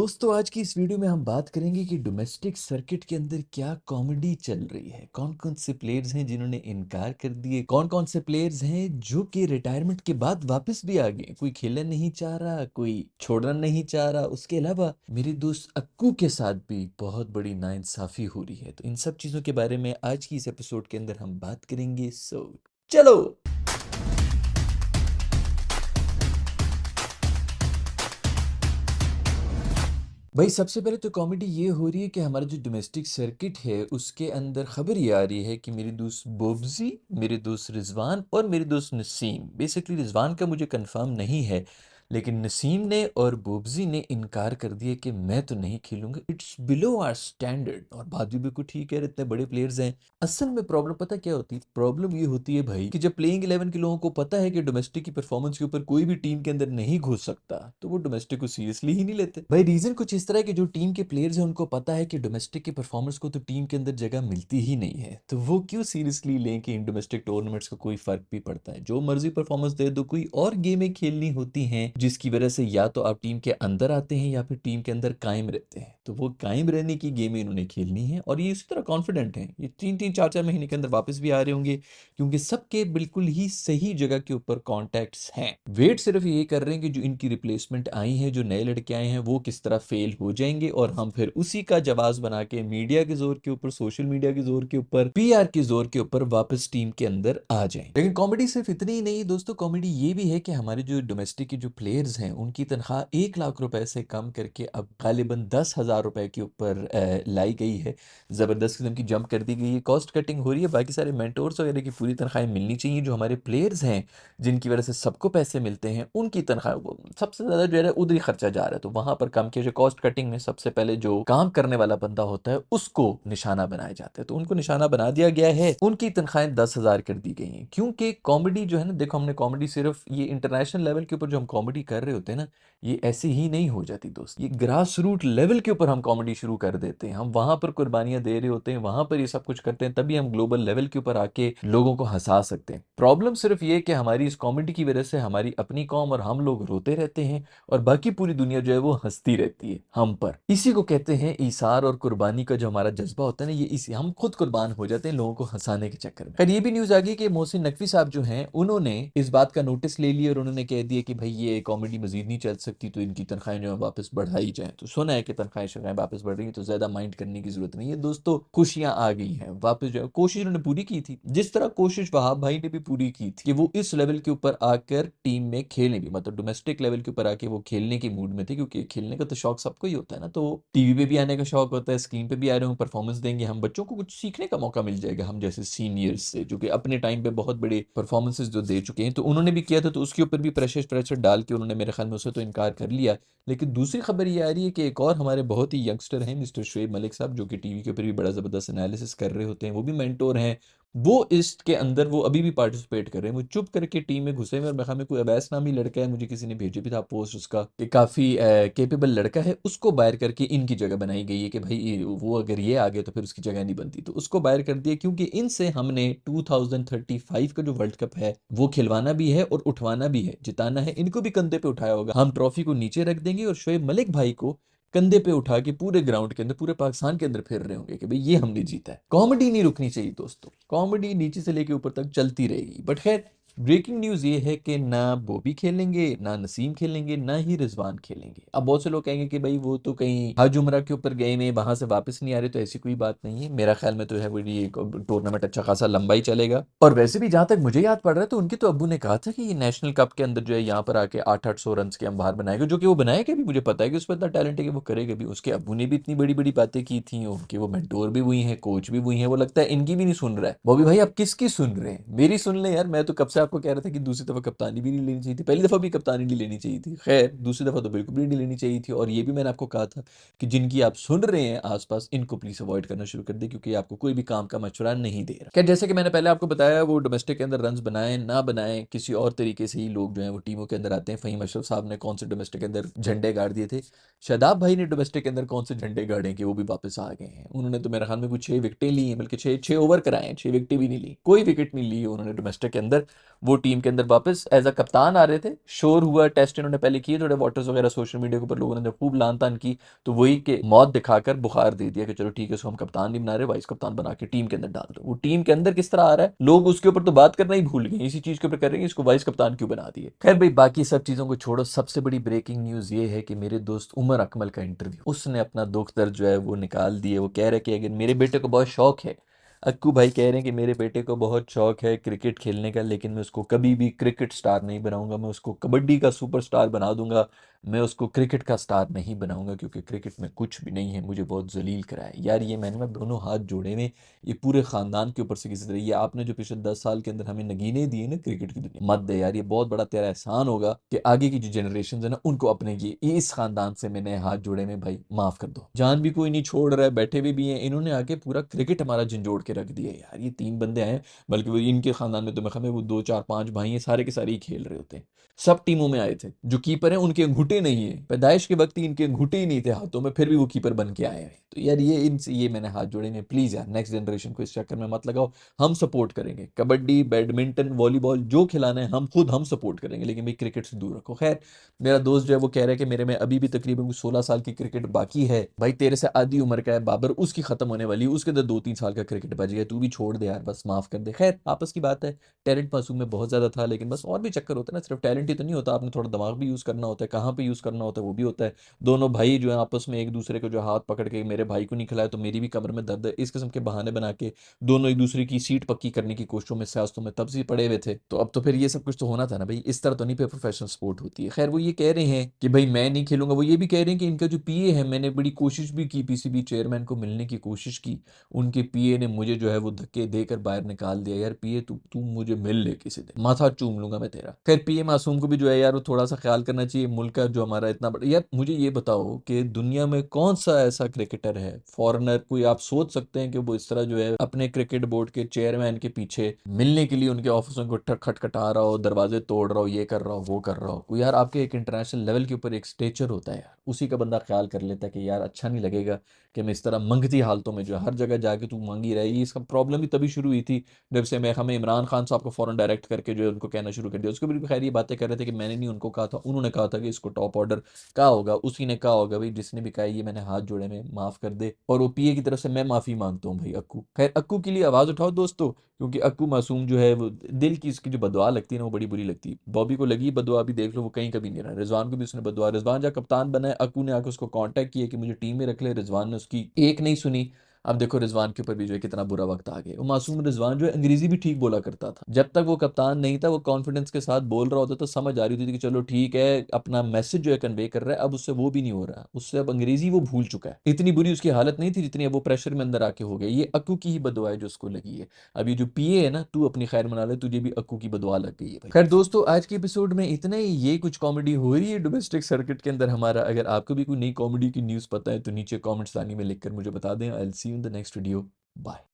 दोस्तों आज की इस वीडियो में हम बात करेंगे कि डोमेस्टिक सर्किट के अंदर क्या कॉमेडी चल रही है। कौन कौन से प्लेयर्स हैं जिन्होंने इनकार कर दिए, कौन कौन से प्लेयर्स हैं जो कि रिटायरमेंट के बाद वापस भी आ गए। कोई खेलना नहीं चाह रहा, कोई छोड़ना नहीं चाह रहा। उसके अलावा मेरे दोस्त अक्कू के साथ भी बहुत बड़ी नाइंसाफी हो रही है। तो इन सब चीजों के बारे में आज की इस एपिसोड के अंदर हम बात करेंगे। सो चलो। भाई सबसे पहले तो कॉमेडी ये हो रही है कि हमारा जो डोमेस्टिक सर्किट है उसके अंदर खबर ये आ रही है कि मेरे दोस्त बोब्जी, मेरे दोस्त रिजवान और मेरे दोस्त नसीम, बेसिकली रिजवान का मुझे कंफर्म नहीं है, लेकिन नसीम ने और बोब्जी ने इनकार कर दिया कि मैं तो नहीं खेलूंगा, इट्स बिलो आवर स्टैंडर्ड। और बात भी बिल्कुल ठीक है, इतने बड़े प्लेयर्स हैं। असल में प्रॉब्लम पता क्या होती है? प्रॉब्लम ये होती है भाई कि जब प्लेइंग 11 के लोगों को पता है कि डोमेस्टिक की परफॉर्मेंस के ऊपर कोई भी टीम के अंदर नहीं घुस सकता, तो वो डोमेस्टिक को सीरियसली ही नहीं लेते। भाई रीजन कुछ इस तरह है कि जो टीम के प्लेयर्स हैं उनको पता है कि डोमेस्टिक की परफॉर्मेंस को तो टीम के अंदर जगह मिलती ही नहीं है, तो वो क्यों सीरियसली लें कि इन डोमेस्टिक टूर्नामेंट्स का कोई फर्क भी पड़ता है। जो मर्जी परफॉर्मेंस दे दो, कोई और गेमें खेलनी होती हैं जिसकी वजह से या तो आप टीम के अंदर आते हैं या फिर टीम के अंदर कायम रहते हैं, तो वो कायम रहने की गेमें इन्होंने खेलनी है। और ये इसी तरह कॉन्फिडेंट हैं, ये 3-3 4-4 महीने के अंदर वापस भी आ रहे होंगे क्योंकि सबके बिल्कुल ही सही जगह के ऊपर कॉन्टैक्ट्स हैं। वेट सिर्फ ये कर रहे हैं कि जो इनकी रिप्लेसमेंट आई हैं, जो नए लड़के आए हैं, वो किस तरह फेल हो जाएंगे और हम फिर उसी का जवाब बना के मीडिया के जोर के ऊपर, सोशल मीडिया के जोर के ऊपर, पीआर के जोर के ऊपर वापस टीम के अंदर आ जाएं। लेकिन कॉमेडी सिर्फ इतनी ही नहीं दोस्तों, कॉमेडी ये भी है कि हमारे जो डोमेस्टिक के जो प्लेयर्स हैं उनकी तनख्वाह 1 लाख रुपए से कम करके अब गालिबन 10,000 रुपए के ऊपर लाई गई है। ज़बरदस्त किस्म की जंप कर दी गई है, कॉस्ट कटिंग हो रही है। बाकी सारे मेंटोर्स वगैरह की पूरी तनख्वाहें मिलनी चाहिए। जो हमारे प्लेयर्स हैं जिनकी वजह से सबको पैसे मिलते हैं, उनकी तनख्वाह सबसे ज़्यादा जो है उधर ही खर्चा जा रहा है, तो वहां पर कम किया जाए। कॉस्ट कटिंग में सबसे पहले जो काम करने वाला बंदा होता है उसको निशाना बनाया जाता है, तो उनको निशाना बना दिया गया है। उनकी तनख्वाहें 10,000 कर दी गई हैं क्योंकि कॉमेडी जो है ना, देखो हमने कॉमेडी सिर्फ ये इंटरनेशनल लेवल के ऊपर जो हम कॉमेडी कर रहे होते हैं ना, ये ऐसे ही नहीं हो जाती दोस्त। ये ग्रास रूट लेवल के ऊपर हम कॉमेडी शुरू कर देते हैं, हम वहां पर कुर्बानियां दे रहे होते हैं, वहां पर ये सब कुछ करते हैं, तभी हम ग्लोबल लेवल के ऊपर आके लोगों को हंसा सकते हैं। प्रॉब्लम सिर्फ ये कि हमारी इस कॉमेडी की वजह से हमारी अपनी कौम और हम लोग रोते रहते हैं और बाकी पूरी दुनिया जो है वो हंसती रहती है हम पर। इसी को कहते हैं ईसार और कुर्बानी का जो हमारा जज्बा होता है ना, ये इसी हम खुद कुर्बान हो जाते हैं लोगों को हंसाने के चक्कर में। खैर ये भी न्यूज आ गई कि मोहसिन नकवी साहब जो हैं उन्होंने इस बात का नोटिस ले लिया और उन्होंने कह दिया कि भाई ये कॉमेडी मजीद नहीं चल सकती, तो इनकी तनख्वाहें जो है वापस बढ़ाई जाए। तो सुना है कि तनख्वाहें शनख्वाहें वापस बढ़ रही हैं, तो ज्यादा माइंड करने की जरूरत नहीं है दोस्तों। खुशियां आ गई हैं वापस, जो है कोशिश उन्होंने पूरी की थी, जिस तरह कोशिश वहाब भाई ने भी पूरी की थी कि वो इस लेवल के ऊपर आकर टीम में खेलने भी, मतलब डोमेस्टिक लेवल के ऊपर आके वो खेलने के मूड में थे, क्योंकि खेलने का तो शौक सबको ही होता है ना। तो टीवी पे भी आने का शौक होता है, स्क्रीन पे भी आ रहे होंगे, परफॉर्मेंस देंगे, हम बच्चों को कुछ सीखने का मौका मिल जाएगा हम जैसे सीनियर्स से, जो कि अपने टाइम पे बहुत बड़े परफॉर्मेंसेस जो दे चुके हैं। तो उन्होंने भी किया था, तो उसके ऊपर भी प्रेशर प्रेशर डाल के उन्होंने मेरे ख्याल में उसे तो इनकार कर लिया। लेकिन दूसरी खबर ये आ रही है कि एक और हमारे बहुत ही यंगस्टर हैं, मिस्टर शुएब मलिक साहब, जो कि टीवी के ऊपर भी बड़ा ज़बरदस्त एनालिसिस कर रहे होते हैं, वो भी मेंटोर हैं। वो इसके अंदर वो अभी भी पार्टिसिपेट कर रहे हैं, वो चुप करके टीम में घुसे हुए हैं। और मेरे में कोई अवैस नामी लड़का है, मुझे किसी ने भेजे भी था पोस्ट उसका, कि काफ़ी केपेबल लड़का है, उसको बाहर करके इनकी जगह बनाई गई है कि भाई वो अगर ये आ गए तो फिर उसकी जगह नहीं बनती, तो उसको बाहर कर दिया क्योंकि इनसे हमने 2035 का जो वर्ल्ड कप है वो खिलवाना भी है और उठवाना भी है, जिताना है। इनको भी कंधे पे उठाया होगा, हम ट्रॉफी को नीचे रख देंगे और शोएब मलिक भाई को कंधे पे उठा के पूरे ग्राउंड के अंदर, पूरे पाकिस्तान के अंदर फिर रहे होंगे कि भाई ये हमने जीता है। कॉमेडी नहीं रुकनी चाहिए दोस्तों, कॉमेडी नीचे से लेके ऊपर तक चलती रहेगी। बट खैर ब्रेकिंग न्यूज ये है कि ना बॉबी खेलेंगे, ना नसीम खेलेंगे, ना ही रिजवान खेलेंगे। अब बहुत से लोग कहेंगे कि भाई वो तो कहीं हज उम्रा के ऊपर गए हैं, वहां से वापस नहीं आ रहे, तो ऐसी कोई बात नहीं है। मेरा ख्याल में तो है वो ये टूर्नामेंट अच्छा खासा लंबा ही चलेगा। और वैसे भी जहां तक मुझे याद पड़ रहा है, तो उनके तो अब्बू ने कहा था कि ये नेशनल कप के अंदर जो है यहाँ पर आके 800-800 रन के हम बाहर बनाएगा, जो कि वो बनाएगा भी। मुझे पता है कि उस पर इतना टैलेंट है कि वो करेगा भी। उसके अब्बू ने भी इतनी बड़ी बड़ी बातें की थी, उनके वो मेंटोर भी हुई हैं, कोच भी हुई हैं, वो लगता है इनकी भी नहीं सुन रहा है। बॉबी भाई आप किसकी सुन रहे हैं? मेरी सुन ले यार। मैं तो कब से आपको कह रहा था कि दूसरी दफा कप्तानी भी नहीं लेनी चाहिए थी, पहली दफा भी कप्तानी नहीं लेनी चाहिए थी, खैर दूसरी दफा तो बिल्कुल भी नहीं लेनी चाहिए थी। और ये भी मैंने आपको कहा था कि जिनकी आप सुन रहे हैं आसपास, इनको प्लीज अवॉइड करना शुरू कर दे, क्योंकि आपको कोई भी काम का मशवरा नहीं दे रहा। खैर जैसे कि मैंने पहले आपको बताया, वो डोमेस्टिक के अंदर रन बनाए ना बनाए, किसी और तरीके से ही लोग जो है वो टीमों के अंदर आते हैं। फहीम अशरफ साहब ने कौन से डोमेस्टिक के अंदर झंडे गाड़ दिए थे, शादाब भाई ने डोमेस्टिक के अंदर कौन से झंडे गाड़े कि वो भी वापस आ गए हैं। उन्होंने तो मेरे ख्याल में कुछ 6 विकेटें ली हैं, बल्कि 6 ओवर कराए हैं, 6 विकेटें भी नहीं ली, कोई विकेट नहीं ली उन्होंने डोमेस्टिक के अंदर। वो टीम के अंदर वापस एज अ कप्तान आ रहे थे, शोर हुआ, टेस्ट इन्होंने पहले किए थोड़े वाटर्स वगैरह, सोशल मीडिया के ऊपर लोगों ने जब खूब लान तान की, तो वही के मौत दिखाकर बुखार दे दिया कि चलो ठीक है, उसको हम कप्तान नहीं बना रहे, वाइस कप्तान बना के टीम के अंदर डाल दो। वो टीम के अंदर किस तरह आ रहा है, लोग उसके ऊपर तो बात करना ही भूल गए, इसी चीज के ऊपर कर रहे हैं इसको वाइस कप्तान क्यों बना दिए। खैर भाई, बाकी सब चीजों को छोड़ो, सबसे बड़ी ब्रेकिंग न्यूज ये है कि मेरे दोस्त उमर अकमल का इंटरव्यू, उसने अपना दुख दर्द जो है वो निकाल दिए। वो कह रहे कि अगर मेरे बेटे को बहुत शौक है, अक्कू भाई कह रहे हैं कि मेरे बेटे को बहुत शौक है क्रिकेट खेलने का, लेकिन मैं उसको कभी भी क्रिकेट स्टार नहीं बनाऊंगा, मैं उसको कबड्डी का सुपरस्टार बना दूंगा, मैं उसको क्रिकेट का स्टार नहीं बनाऊंगा, क्योंकि क्रिकेट में कुछ भी नहीं है, मुझे बहुत जलील कराए। यार ये मैंने दोनों हाथ जोड़े में, ये पूरे खानदान के ऊपर से किसी तरह, ये आपने जो पिछले 10 साल के अंदर हमें नगीने दिए ना क्रिकेट की दुनिया, मत दे यार, ये बहुत बड़ा तेरा एहसान होगा कि आगे की जो जनरेशन है ना उनको अपने ये इस खानदान से मैंने हाथ जोड़े में भाई माफ कर दो। जान भी कोई नहीं छोड़ रहा है, बैठे भी हैं, इन्होंने आके पूरा क्रिकेट हमारा झंझोड़ के रख दिया यार। ये 3 बंदे आए, बल्कि वो इनके खानदान में तो मैं वो 2 4 5 भाई हैं, सारे के सारे ही खेल रहे होते हैं, सब टीमों में आए थे। जो कीपर हैं उनके अंगूठे नहीं है, पैदाइश के वक्त ही इनके अंगूठे ही नहीं थे हाथों में, फिर भी वो कीपर बन के आए हैं। तो यार ये इनसे ये मैंने हाथ जोड़े में, प्लीज यार नेक्स्ट जनरेशन को इस चक्कर में मत लगाओ। हम सपोर्ट करेंगे कबड्डी, बैडमिंटन, वॉलीबॉल, जो खिलाना है हम खुद हम सपोर्ट करेंगे, लेकिन भाई क्रिकेट से दूर रखो। खैर, मेरा दोस्त जो है वो कह रहा है कि मेरे में अभी भी तकरीबन कुछ 16 साल की क्रिकेट बाकी है। भाई तेरे से आधी उम्र का है बाबर, उसकी खत्म होने वाली है, उसके अंदर 2 3 साल का क्रिकेट बच गया, तू भी छोड़ दे यार, बस माफ कर दे। खैर आपस की बात है, टैलेंट मासूम में बहुत ज्यादा था, लेकिन बस और भी चक्कर होता है ना, सिर्फ टैलेंट ही तो नहीं होता, आपने थोड़ा दिमाग भी यूज करना होता है, कहाँ पे यूज करना होता है वो भी होता है। दोनों भाई जो है आपस में एक दूसरे को जो हाथ पकड़ के, मेरे भाई को नहीं खिलाया तो मेरी भी कमर में दर्द है, इस किस्म के बहाने बना के दोनों एक दूसरे की सीट पक्की करने की कोशिशों में सियासतों में तब से पड़े हुए थे। तो अब तो फिर ये सब कुछ तो होना था ना भाई, इस तरह तो नहीं पे प्रोफेशनल स्पोर्ट होती है। खैर वो ये कह रहे हैं कि भाई मैं नहीं खेलूंगा, वो ये भी कह रहे हैं कि इनका जो पीए है, मैंने बड़ी कोशिश भी की, पीसीबी चेयरमैन को मिलने की कोशिश की, उनके पीए ने मुझे जो है वो धक्के देकर बाहर निकाल दिया। यार पीए तू मुझे मिल ले किसी दिन, माथा चूम लूंगा मैं तेरा। खैर पीए मासूम को भी जो है यार वो थोड़ा सा ख्याल करना चाहिए, मुल्क का जो हमारा इतना बड़ा, यार मुझे ये बताओ कि दुनिया में कौन सा ऐसा क्रिकेटर है फॉरेनर, कोई आप सोच सकते हैं कि वो इस तरह जो है अपने क्रिकेट बोर्ड के चेयरमैन के पीछे मिलने के लिए उनके ऑफिसों को खटखटा रहा हो, दरवाजे तोड़ रहा हो, ये कर रहा हो, वो कर रहा हो। यार आपके एक इंटरनेशनल लेवल के ऊपर एक स्टेचर होता है यार, उसी का बंदा ख्याल कर लेता है कि यार अच्छा नहीं लगेगा कि मैं इस तरह मंगती हालतों में जो है हर जगह जाके तू मांगी रही। इसका प्रॉब्लम भी तभी शुरू हुई थी जब से मैं हमें इमरान खान साहब को फौरन डायरेक्ट करके जो है उनको कहना शुरू कर दिया। उसके भी खैर ये बातें कर रहे थे कि मैंने नहीं उनको कहा था, उन्होंने कहा था कि इसको टॉप ऑर्डर कहा होगा, उसी ने कहा होगा भाई, जिसने भी कहा ये मैंने हाथ जोड़े में माफ कर दे, और वो पीए की तरफ से मैं माफी मांगता हूँ भाई अक्कू। खैर अक्कू के लिए आवाज उठाओ दोस्तों, क्योंकि अक्कू मासूम जो है वो दिल की इसकी जो बदुआ लगती है ना वो बड़ी बुरी लगती है। बॉबी को लगी बदुआ, भी देख लो वो कहीं कभी नहीं रहा। रिजवान को भी उसने बदुआ, रिजवान जब कप्तान बना है अक्कू ने आकर उसको कांटेक्ट किया कि मुझे टीम में रख ले, रिजवान ने उसकी एक नहीं सुनी। अब देखो रिजवान के ऊपर भी जो है कितना बुरा वक्त आ गया। वो मासूम रिजवान जो है अंग्रेजी भी ठीक बोला करता था, जब तक वो कप्तान नहीं था वो कॉन्फिडेंस के साथ बोल रहा होता तो समझ आ रही होती थी कि चलो ठीक है, अपना मैसेज जो है कन्वे कर रहा है। अब उससे वो भी नहीं हो रहा, उससे अब अंग्रेजी वो भूल चुका है। इतनी बुरी उसकी हालत नहीं थी जितनी अब वो प्रेशर में अंदर आके हो गई। ये अक्कू की ही बदुआ है जो उसको लगी है। अब ये जो पीए है ना, तू अपनी खैर मना ले, तुझे भी अक्कू की बदुआ लग गई है भाई। खैर दोस्तों, आज के एपिसोड में इतना ही। ये कुछ कॉमेडी हो रही है डोमेस्टिक सर्किट के अंदर हमारा। अगर आपको भी कोई नई कॉमेडी की न्यूज़ पता है तो नीचे कॉमेंट्स लाइन में लिखकर मुझे बता दें। I will see you in the next video. Bye.